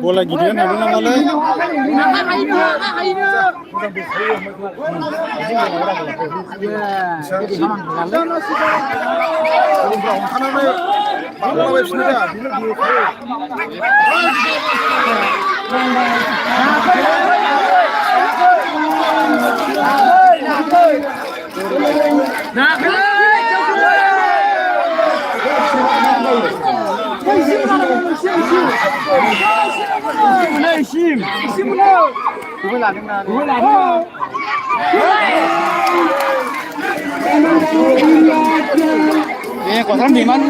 bola gidiyor ne bileyim olay. Kosan di mana?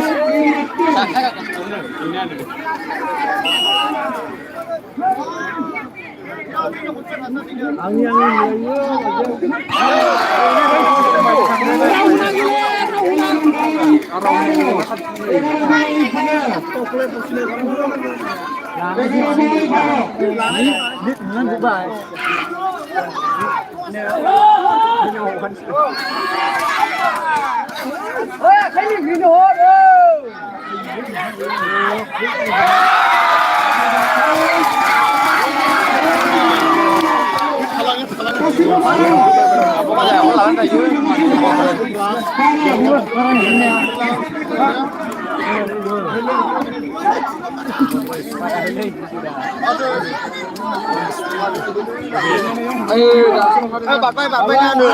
Bạn bay nha người.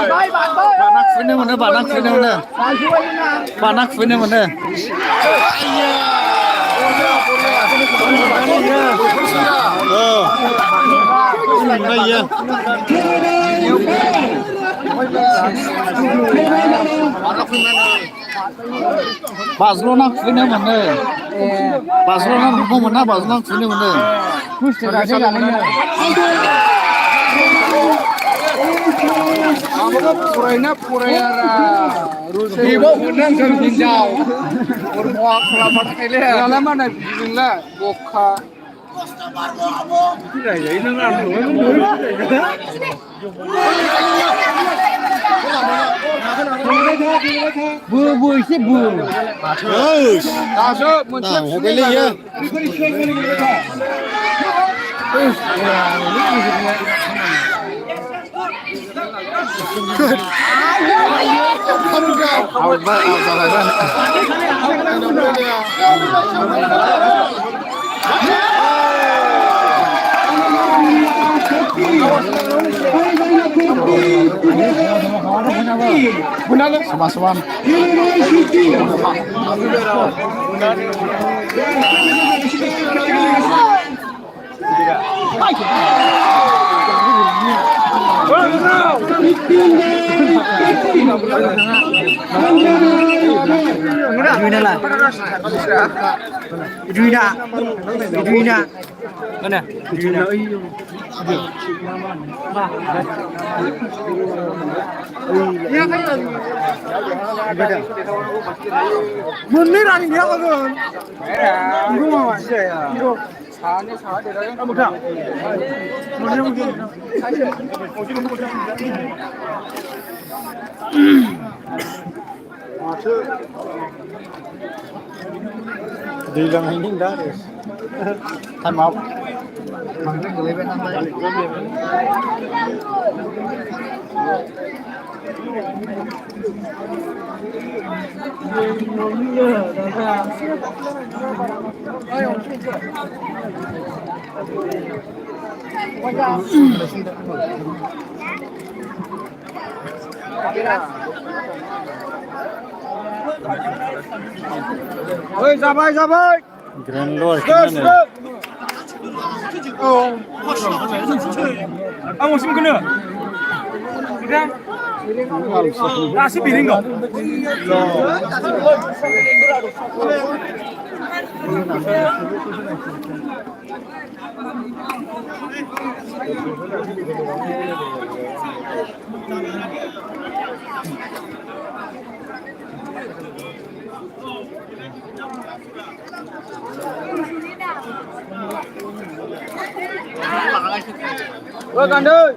Bạn nắc phía nữa, bạn nắc phía nữa. Bạn nắc phía nữa. Barcelona final mana? Barcelona mau mana? Barcelona final mana? Purainya Ibu menang kan hinjau. Bermuak selamat kali. Dalam mana bismillah boka. Tidak ya ini nggak bu isi bu. Terus. Masuk muncul beli ya. Sama-sama. Mana? Munir ani dia kan? Ibu mama saya. Sahnya sah dia dah. Kamu dah. Munir mungkin. Dilang ini dah. Time out. Mangkring gelewen nambah. Oi, sabai. Grand Lord gimana? Oh. Ah, musim kena. Kita nasi piring kau. Ôi con ơi.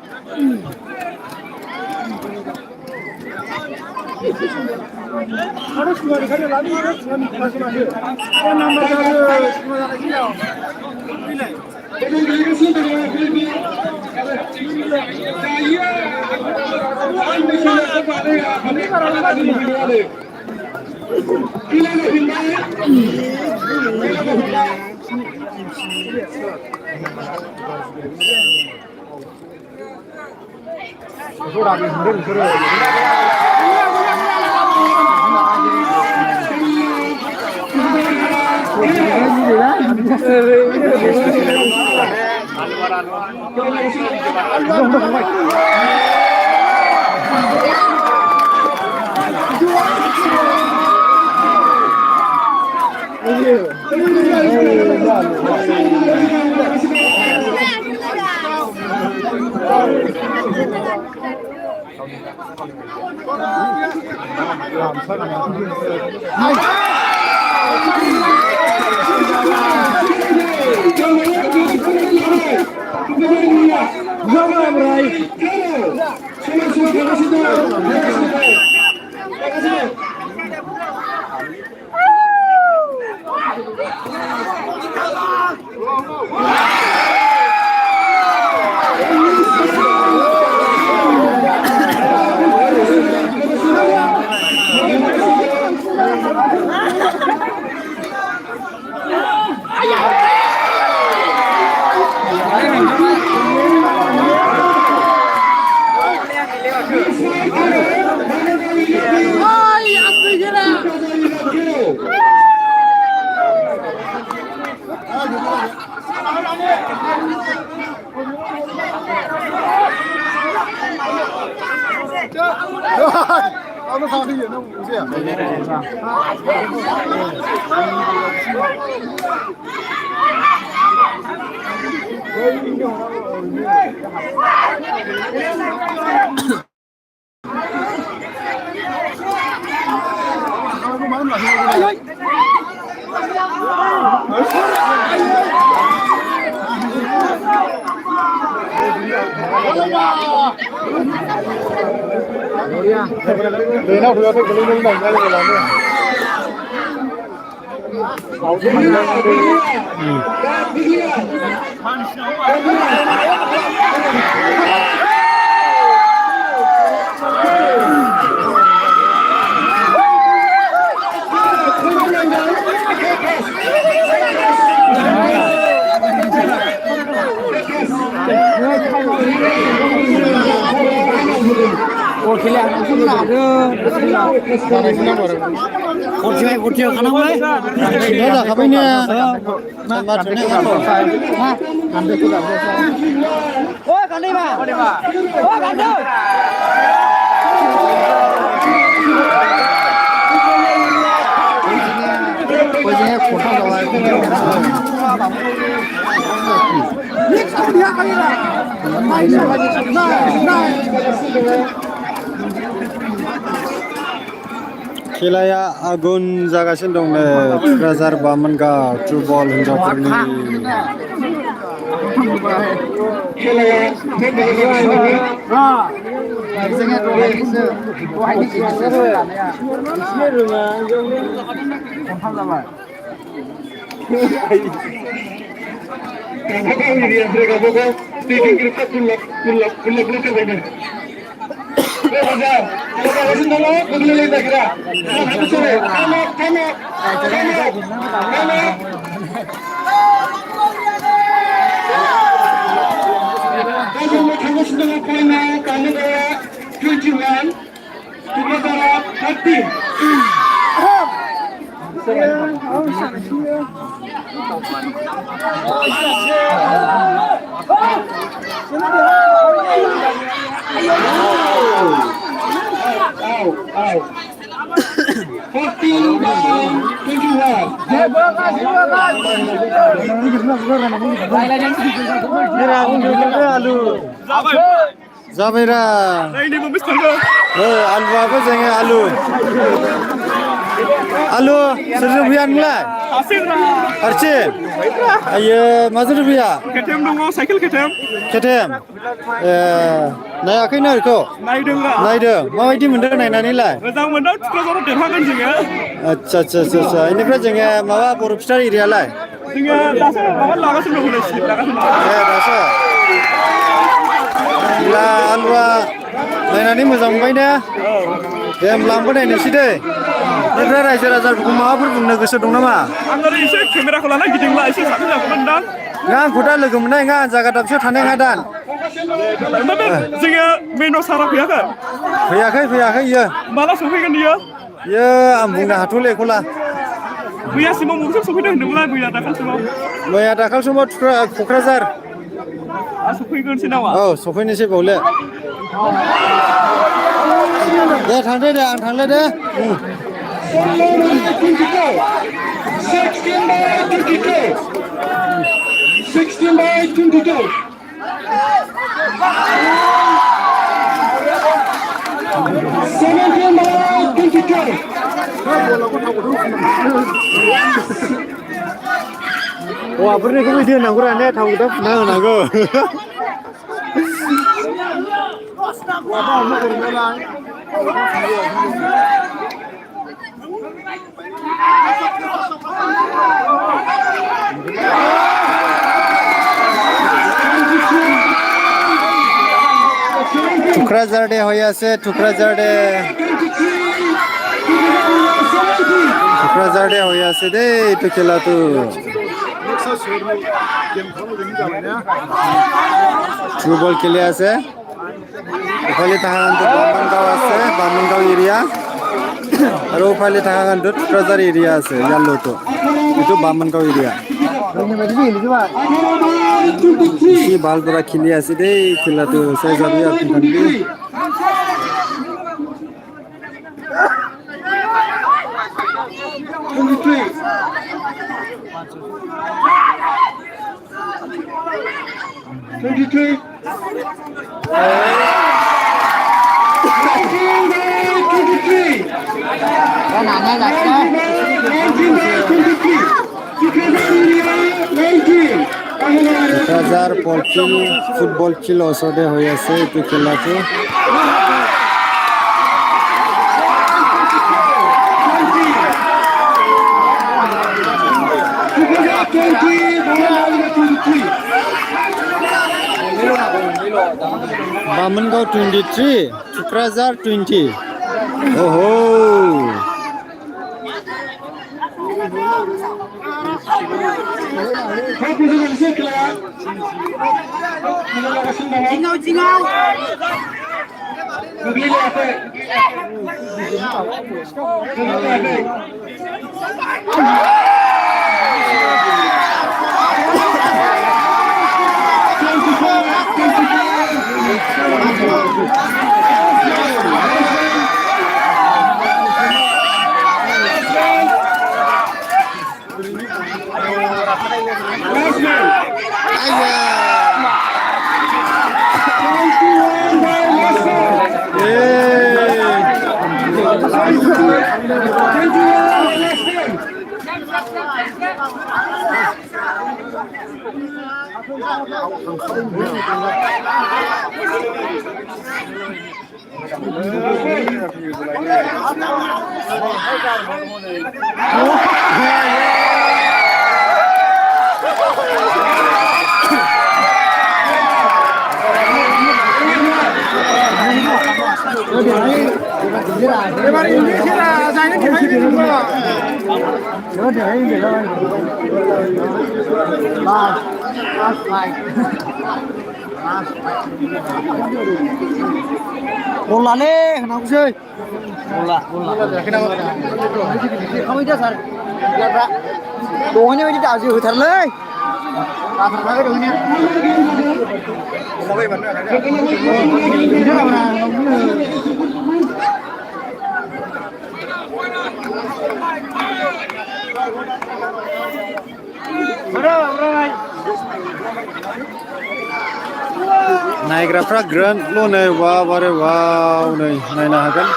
Harus kembali kali lagi harus masih. Yang nama saya semua lagi. 他们发的也能无限。Để nào được cái lên này đây là làm Kursi kana mulai. Dah kapan ni? Sama sini kan. Ambil tu dah. Oh, kandai ba? Oh, kandai. Pokoknya kota lawan. Ni kau dia kali lah. खेलाया आगुन जागासिनो दं नै Kokrajhar Bamongaon football हिनजावफोरनि Zabira. Ini membesar. Alu apa jangan alu. Alu 10 rupiah mulai. Arcin. Ayo, masuk rupiah. Ketem dong, cycle ketem. Ketem. Naik nak kau? Naideng lah. Naideng. Mau ini mendar naik nani lah. Rezang mendar, kalau terhakan juga. Acha. Ini pernah jangan mawa borup star area lah. Jangan dasar, makan laga sebelum boleh sih. Laga sebelum. Dasar. हालुवा नायनानै मोजां मोनबाय ने दे होमब्ला नायनोसै दे ओमफ्राय रायजो राजाफोरखौ माबाफोर बुंनो गोसो दं नामा आं एसे केमेराखौ लाना गिदिंला एसे साबसिन जागौमोन दां आंखौ दा लोगो मोननाय नङा जायगा दाबसेयाव थानाय नङा दा जोङो मेन सारा फैयाखै फैयाखै इयो माला सफैगोन इयो आं बुंनो हाथ'ला बेखौला मैयासिमाव बबेसिम सफैदों होनदोंमोनलाय मैया दाखालिसिमाव क'क्राझार सफैगोनसै नामा औ सफैनोसै बावले दे थांदो दे आं थांले दे 16 by 22 17 by 22 हौवाफोरनिखौ बिदि होनांगौ ने थाव गोथां फुना होनांगौ टुक्राझार दे হয়ে আছে टुक्राझार दे হয়ে আছে দে তো খেলা তো ফুটবল খেলে আছে ওখানে থাকান্ত বামনগাঁও আছে বামনগাঁও এরিয়া আর ওখানে থাকান্ত টুক্রাঝার এরিয়া আছে জানলো তো এটা বামনগাঁও এরিয়া কি বালবরা খেলে আছে দে খেলা তো সেই যাবে আপনি জানবি टुक्राझार फुटबल खेल ओसरदे হয়ে আছে এই খেলাটো बामनगांव 23 टुक्राझार 20 ओहो Bolane, kenapa sih? Bola. Kamu itu sar, lihat doanya ini tak sih, hutan leh. Kasar lagi doanya. Mau mana? Ini mana? नायग्राफ्रा ग्रान्डल' नै बारे वाव नै नायनो हागोन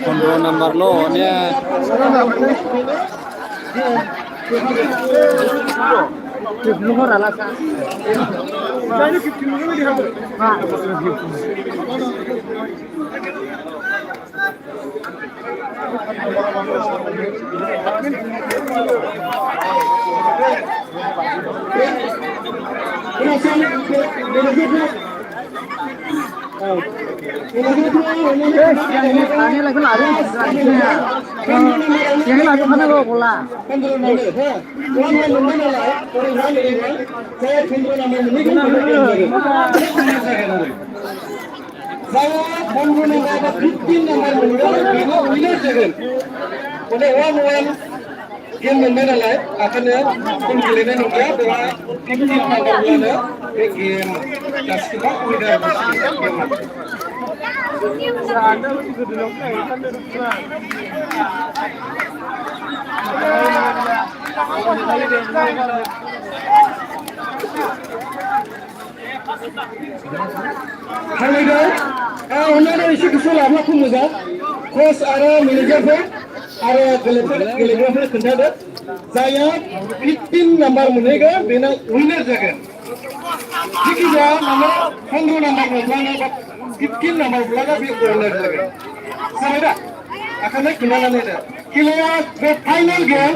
फन्द्र' नाम्बारल' ने Game मोनबाय नालाय आखायनो खम गेलेनाय नंलिया बेवहाय 15 नाम्बारब्लानो बे गेम गासिबो उइनार खालामदों अननानै एसे गोसो लाब्ला खम मोजां कोच आरो मेनेजारफोर आरो गेलेग्राफोर खोन्थादो जायहा 15 नाम्बार मोनहैगोन बेनो उइनार जागोन जिखिजाया माने 15 नाम्बार मोनब्लानो बा 15 नाम्बार मोनब्लानो बे उइनार जागोन जाबाय दा आखायनो खोन्थानानै होदो खेलाया बे फाइनाल गेम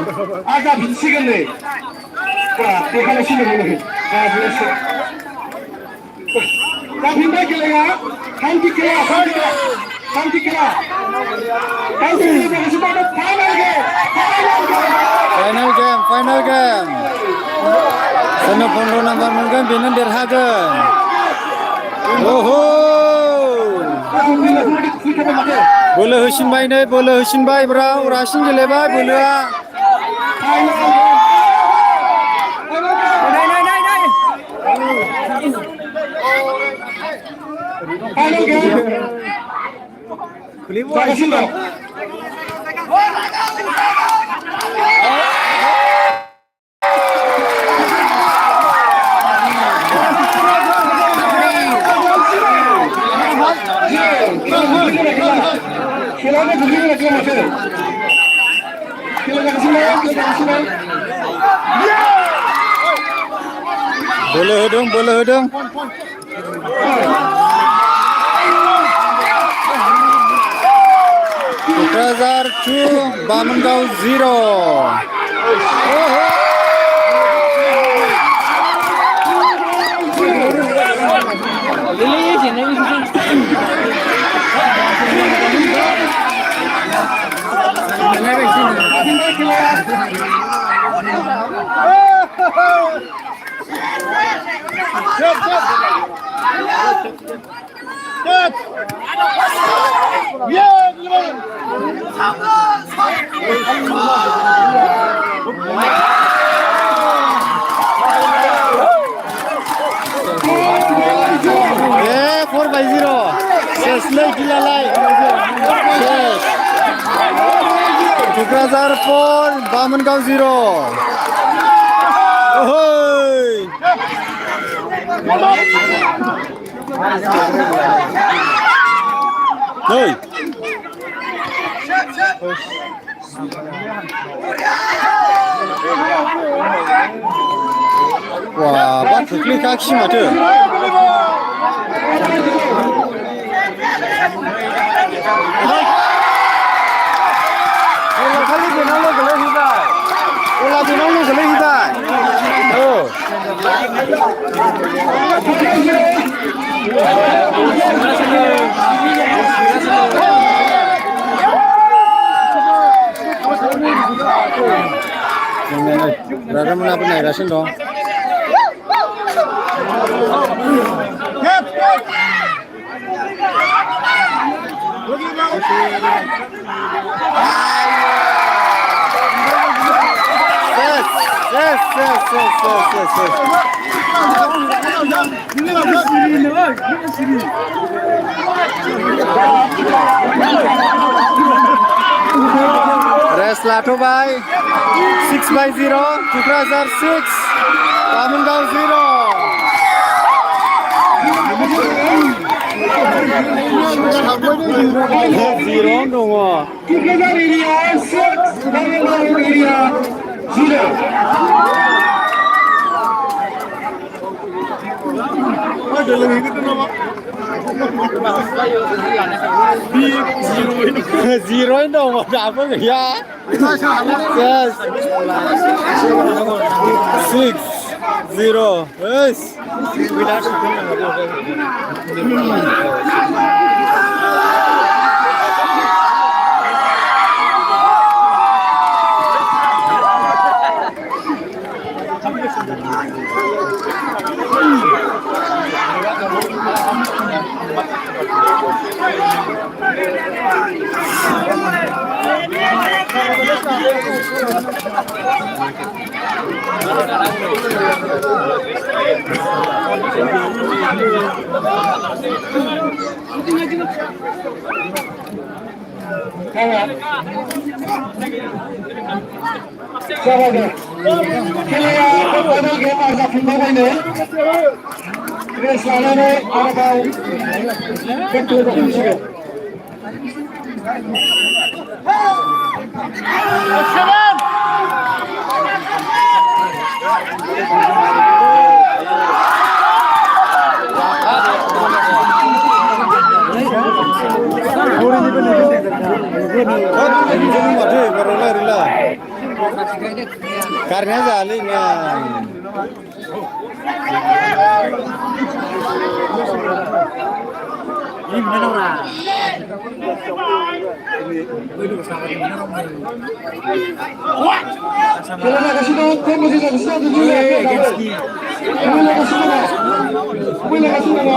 आजा बिसिगोन नै बा देखायनोसै नोङो दा फिनबाय खेलाया थामथि खेला फाइनाल गेम सोरनो 15 नाम्बार मोनगोन बेनो देरहागोन ओहो बोलो होसिनबाय नै बोलो होसिनबाय ब्राव रासिन गेलेबाय बोलोआ फाइनाल गेम जागासिनो दं खेलानो गोग्लैनो लाखिया माथो खेला जागासिनो बोलो होदों क'क्राझार 2 बामोनगाव 0 4/0 सेसलै गिलालाय क'क्राझार 4 बामोनगाव 0 ओहै नै wah bak खोख्लैखाखिसै माथो खालि बेनावल' गोलैहैबाय अला बेनावल' गोलैहैबाय राजामोनाबो नायगासिनो दं रेस्ट लाथ'बाय 6/0 क'क्राझार 6 बामोनगाव 0 दङ Kokrajhar area 6 Bamongaon area 0 0 dong dapat ya 6-0 yes Sahabat, खेलाया फाइनल गेम जाफिनबायनो रेस लानानै आरोबाव गोथौ जाफिनसिगोन Karena jalinya. Ini mana orang? खेलाया गासिनो दं मोजां जागासिनो दं गेलेगासिनो दङ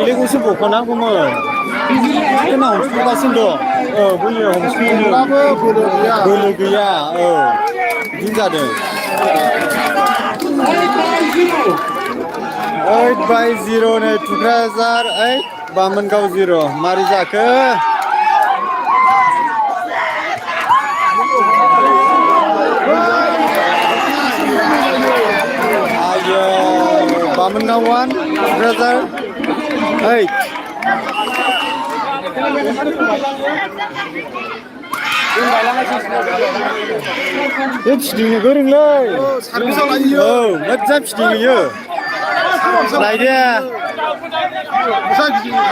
Legosu bokana gumon. Kena homskugaसिनो दं. बोलिया homskuनो. बोलो गैया. बिदिनो जादों. 8/0 नै थुक्राझार 8 बामोनगाव 0 मारै जाखो आयो बामोनगाव 1 थुक्राझार 8 फिदिंनो गोरोंलै सार्भिसाव लायो मोजां फिदिङो लायदे मोजां फिदिङो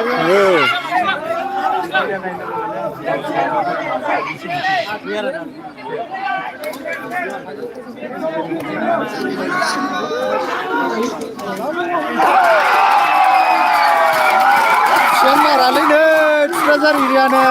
सिगां मारालैनो थुक्राझार एरियानो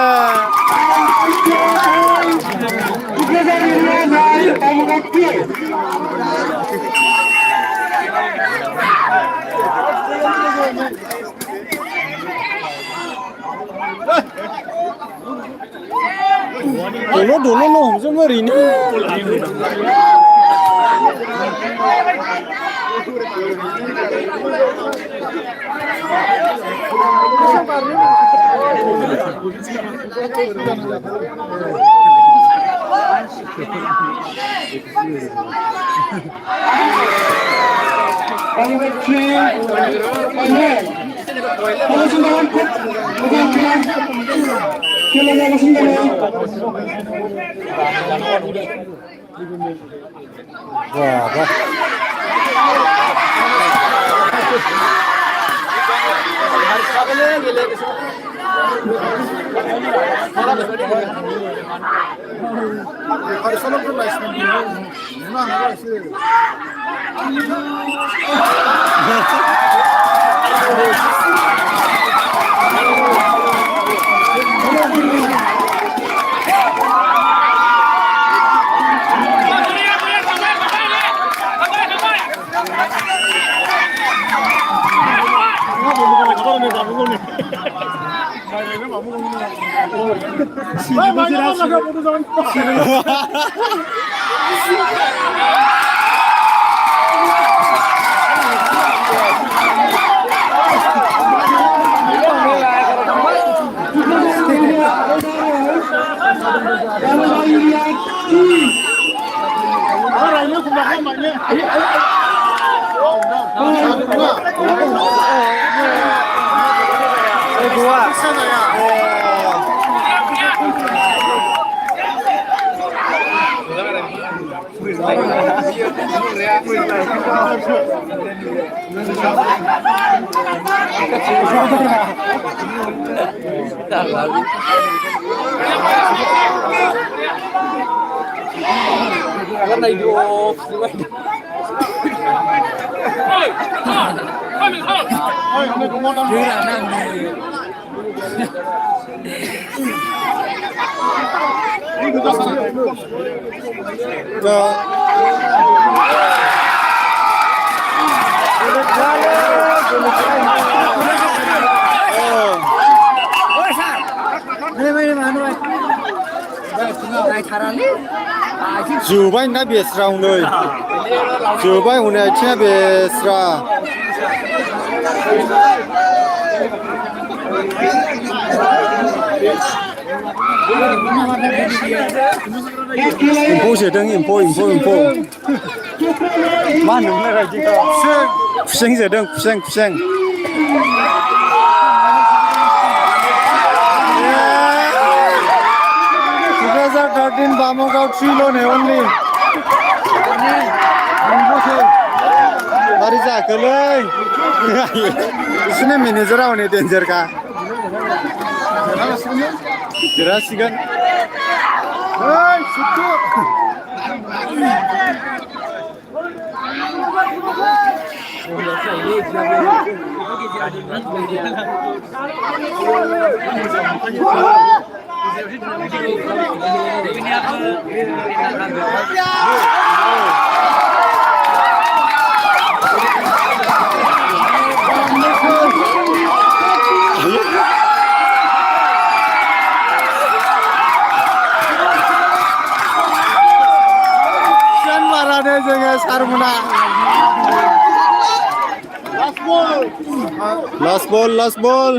dulu homsong oरैनो जोबाय ना बेस्रा हनै जोबाय हनै आथिङा बेस्रा एम्फौ सोदों एम्फौ मा होनोमोनलाय राइदिंखौ खुसें जोदों खुसें 2013 Bamagaw 3 lone only. Mari जाखोलै इसने मेनेजरा हनै डेन्जार का देरहासिगोन ओइ सुटु जोङो सारमोना लास्ट बल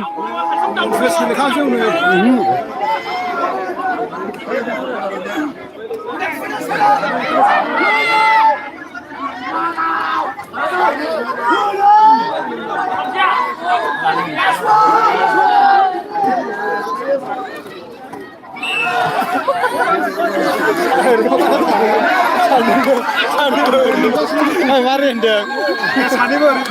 Mari ndek. Sane baru.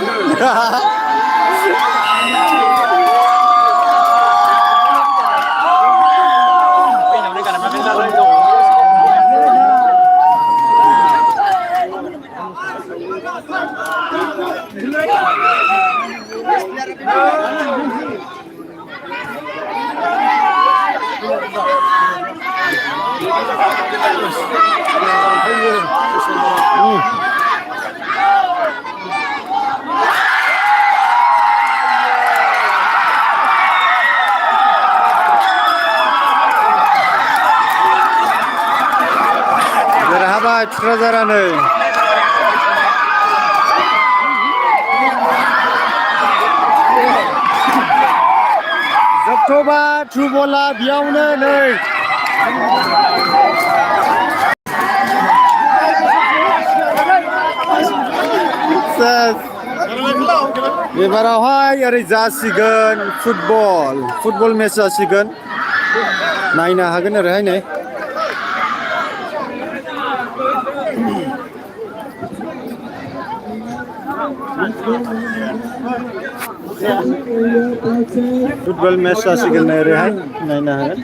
Berhabat Trazarane. Zabtoba Trubola biawne नै एबारावहाय ओरै जासिगोन फुटबल मेच जासिगोन नायनो हागोन ओरैहाय नै फुटबल मेच जासिगोन ओरैहाय नायनो हागोन